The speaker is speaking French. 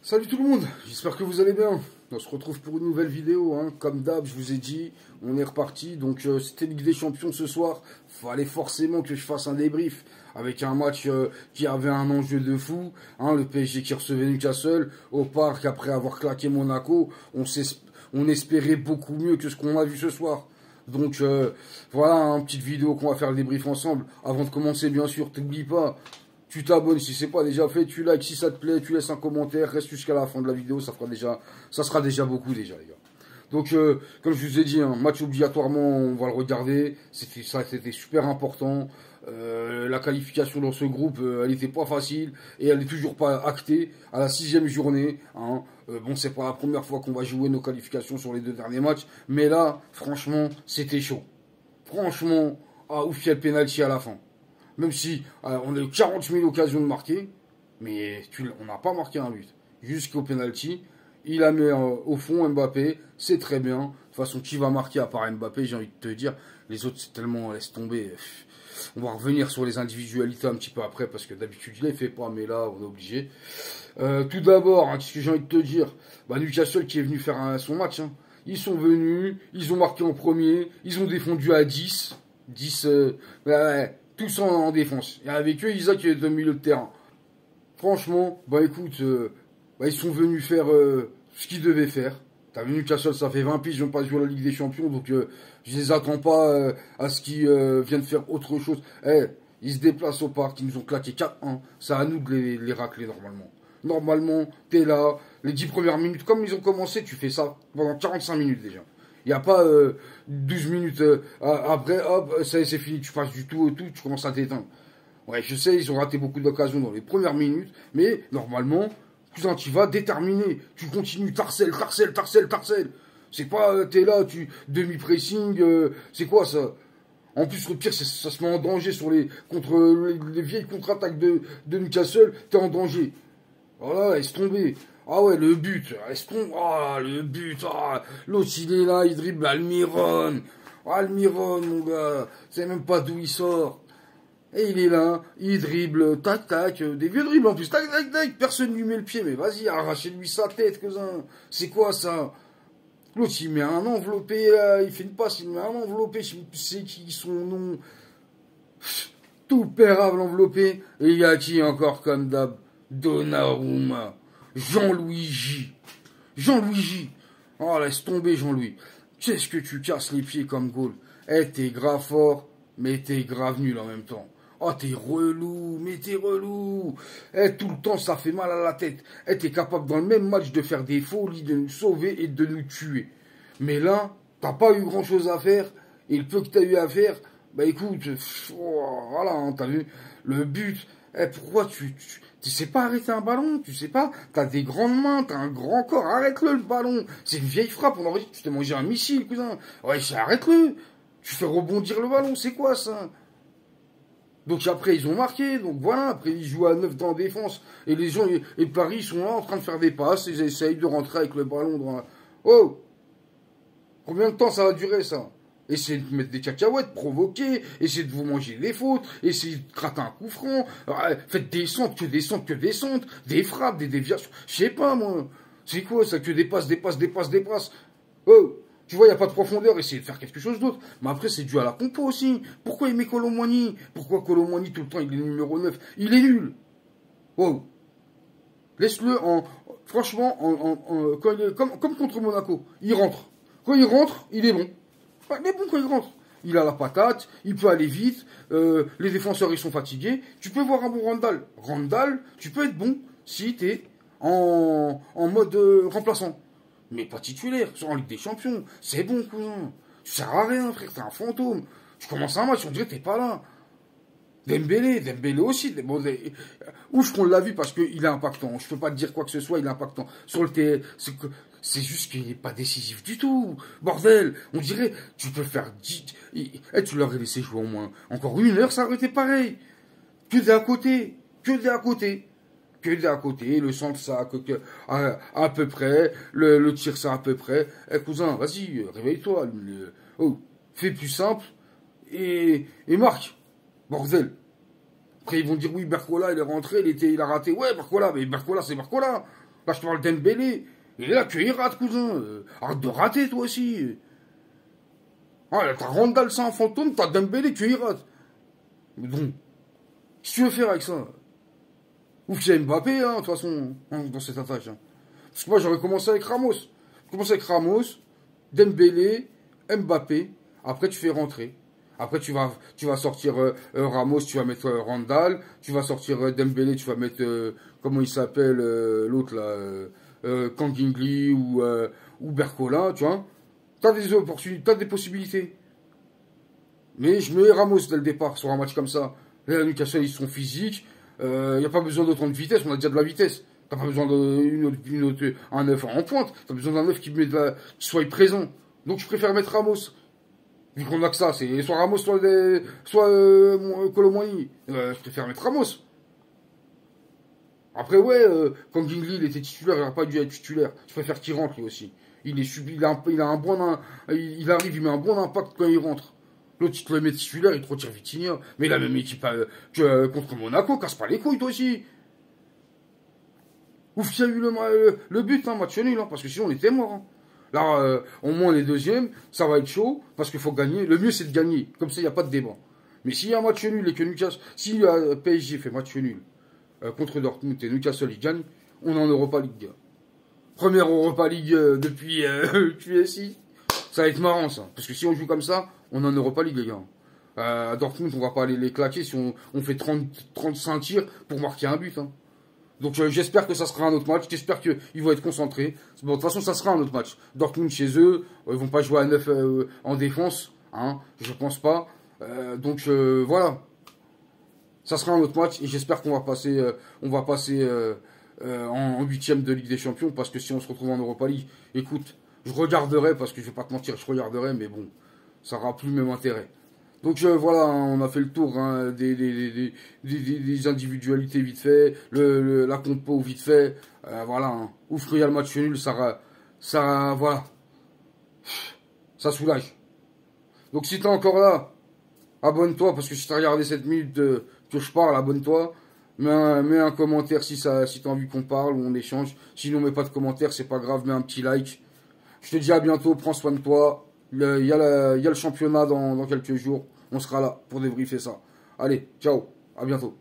Salut tout le monde, j'espère que vous allez bien. On se retrouve pour une nouvelle vidéo, hein. Comme d'hab, je vous ai dit, on est reparti. Donc c'était Ligue des Champions ce soir. Fallait forcément que je fasse un débrief avec un match qui avait un enjeu de fou, hein. Le PSG qui recevait Newcastle au parc après avoir claqué Monaco. On espérait beaucoup mieux que ce qu'on a vu ce soir. Donc voilà, une petite vidéo qu'on va faire le débrief ensemble. Avant de commencer, bien sûr, t'oublie pas. Tu t'abonnes si c'est pas déjà fait, tu likes si ça te plaît, tu laisses un commentaire, reste jusqu'à la fin de la vidéo, ça sera déjà beaucoup déjà les gars. Donc comme je vous ai dit, un match obligatoirement, on va le regarder, c'était super important. La qualification dans ce groupe, elle n'était pas facile et elle n'est toujours pas actée à la 6e journée. Hein. Bon, c'est pas la première fois qu'on va jouer nos qualifications sur les 2 derniers matchs, mais là, franchement, c'était chaud. Franchement, ouf, il y a le penalty à la fin. Même si on a eu 40 000 occasions de marquer, mais on n'a pas marqué un but. Jusqu'au penalty, il a mis au fond Mbappé, c'est très bien. De toute façon, qui va marquer à part Mbappé, j'ai envie de te dire. Les autres, c'est tellement, laisse tomber. On va revenir sur les individualités un petit peu après, parce que d'habitude, je ne les fais pas, mais là, on est obligé. Tout d'abord, hein, qu'est-ce que j'ai envie de te dire, Newcastle qui est venu faire son match. Hein. Ils sont venus, ils ont marqué en premier, ils ont défendu à 10. 10, ouais, tous en défense. Et avec eux, Isaac qui est au milieu de terrain. Franchement, écoute, ils sont venus faire ce qu'ils devaient faire. T'as vu Newcastle, ça fait 20 piges, ils n'ont pas joué à la Ligue des Champions, donc je les attends pas à ce qu'ils viennent faire autre chose. Ils se déplacent au parc, ils nous ont claqué 4-1. C'est à nous de les racler normalement. Normalement, t'es là, les 10 premières minutes, comme ils ont commencé, tu fais ça pendant 45 minutes déjà. Il n'y a pas 12 minutes après, hop, ça c'est fini, tu passes du tout au tout, tu commences à t'éteindre. Ouais, je sais, ils ont raté beaucoup d'occasions dans les premières minutes, mais normalement, tu vas déterminer, tu continues, tarcelle. C'est pas, t'es là, demi-pressing, c'est quoi ça? En plus, le pire, ça se met en danger contre les vieilles contre-attaques de Newcastle, t'es en danger. Voilà, laisse tomber. Ah ouais, le but, laisse tomber. Ah, le but, l'autre il est là, il dribble Almiron. Almiron, mon gars, c'est même pas d'où il sort. Et il est là, il dribble, tac, des vieux dribbles en plus, tac, personne lui met le pied, mais vas-y, arrachez-lui sa tête, cousin. C'est quoi ça? L'autre, il met un enveloppé, il fait une passe, il met un enveloppé, je sais qui son nom. Tout pérable enveloppé. Et il y a qui encore comme d'hab? Donnarumma. Jean-Louis J. Oh, laisse tomber Jean-Louis. Qu'est-ce que tu casses les pieds comme goal? T'es grave fort, mais t'es grave nul en même temps. Oh, t'es relou, mais t'es relou. Tout le temps, ça fait mal à la tête. T'es capable dans le même match de faire des folies, de nous sauver et de nous tuer. Mais là, t'as pas eu grand-chose à faire. Et le peu que t'as eu à faire, écoute, voilà, hein, t'as vu, le but. Pourquoi tu sais pas arrêter un ballon? Tu sais pas? T'as des grandes mains, t'as un grand corps. Arrête-le, le ballon. C'est une vieille frappe. On aurait dit que tu t'es mangé un missile, cousin. Ouais, arrête-le. Tu fais rebondir le ballon. C'est quoi, ça? Donc après, ils ont marqué. Donc voilà. Après, ils jouent à 9 dans la défense. Et les gens, et Paris, ils sont là en train de faire des passes. Ils essayent de rentrer avec le ballon dans la... Oh! Combien de temps ça va durer, ça? Essayez de mettre des cacahuètes, provoquer, essayez de vous manger les fautes, essayez de gratter un coup franc, faites des centres, que des centres, des frappes, des déviations, je sais pas moi. C'est quoi ça, que des passes. Oh, tu vois, il n'y a pas de profondeur, essayez de faire quelque chose d'autre. Mais après, c'est dû à la compo aussi. Pourquoi il met Colomboigny? Pourquoi Colomboigny tout le temps, il est numéro 9? Il est nul. Oh. Laisse-le franchement, comme contre Monaco. Il rentre. Quand il rentre, il est bon. Mais bon, quand il rentre, il a la patate, il peut aller vite, les défenseurs ils sont fatigués, tu peux voir un bon Randall. Randall, tu peux être bon si t'es en mode remplaçant. Mais pas titulaire, en Ligue des Champions. C'est bon, cousin. Tu sers à rien, frère, t'es un fantôme. Tu commences un match, on dirait que t'es pas là. Dembélé aussi. Ouf qu'on l'a vu parce qu'il est impactant. Je peux pas te dire quoi que ce soit, il est impactant. Sur le terrain, c'est juste qu'il n'est pas décisif du tout. Bordel, on dirait, tu peux faire 10... tu l'aurais laissé jouer au moins encore 1 heure, ça aurait été pareil. Que d'à côté. Le centre, ça à peu près. Le tir, ça à peu près. Cousin, vas-y, réveille-toi. Fais plus simple et marque. Bordel. Après, ils vont dire, oui, Barcola, il est rentré, il a raté. Ouais, Barcola, mais Barcola, c'est Barcola. Quand je te parle d'Embélé, il est là qu'il rate, cousin. Arrête de rater, toi aussi. Ah, t'as Randall, c'est un fantôme, t'as Dembélé, qu'il rate. Mais bon, qu'est-ce que tu veux faire avec ça? Ouf, c'est Mbappé, hein, de toute façon, hein, dans cette attaque. Hein. Parce que moi, j'aurais commencé avec Ramos. J'ai commencé avec Ramos, Dembélé, Mbappé. Après, tu fais rentrer. Après, tu vas sortir Ramos, tu vas mettre Randall. Tu vas sortir Dembélé, tu vas mettre, comment il s'appelle, l'autre là, Kangingli ou Bercola, tu vois. T'as des opportunités, t'as des possibilités. Mais je mets Ramos dès le départ sur un match comme ça. Là, Newcastle, ils sont physiques. Il n'y a pas besoin d'autant de vitesse, on a déjà de la vitesse. T'as pas besoin un 9 en pointe. T'as besoin d'un 9 qui soit présent. Donc je préfère mettre Ramos. Vu qu'on a que ça, c'est soit Ramos, soit Colomboigny. Je préfère mettre Ramos. Après, ouais, quand Gingli il était titulaire, il n'aurait pas dû être titulaire. Je préfère qu'il rentre lui aussi. Il a un bon, il arrive, il met un bon impact quand il rentre. L'autre, il te le met titulaire, il te retire Vitinha. Mais la même équipe contre Monaco, casse pas les couilles, toi aussi. Ouf, il y a eu le but, hein, match nul, hein, parce que sinon on était mort. Hein. Là, au moins les deuxièmes, ça va être chaud, parce qu'il faut gagner. Le mieux, c'est de gagner. Comme ça, il n'y a pas de débat. Mais s'il y a un match nul et que Newcastle, si PSG fait match nul contre Dortmund et Newcastle, il gagne, on est en Europa League, gars. Première Europa League depuis QSI. Ça va être marrant, ça. Parce que si on joue comme ça, on est en Europa League, les gars. À Dortmund, on va pas aller les claquer si on fait 35 tirs pour marquer un but. Hein. Donc j'espère que ça sera un autre match. J'espère qu'ils vont être concentrés. Bon, de toute façon, ça sera un autre match. Dortmund chez eux, ils vont pas jouer à 9 en défense. Hein, je pense pas. Donc voilà. Ça sera un autre match et j'espère qu'on va passer, en huitième de Ligue des Champions parce que si on se retrouve en Europa League, écoute, je regarderai parce que je vais pas te mentir, je regarderai, mais bon, ça n'aura plus le même intérêt. Donc voilà, hein, on a fait le tour hein, des individualités vite fait, la compo vite fait, voilà. Hein. Ouf, il y a le match nul, voilà, ça soulage. Donc si t'es encore là, abonne-toi parce que si t'as regardé cette minute que je parle, abonne-toi. Mets un commentaire si t'as envie qu'on parle ou on échange. Sinon, mets pas de commentaire, c'est pas grave, mets un petit like. Je te dis à bientôt, prends soin de toi. Il y a le championnat dans quelques jours. On sera là pour débriefer ça. Allez, ciao, à bientôt.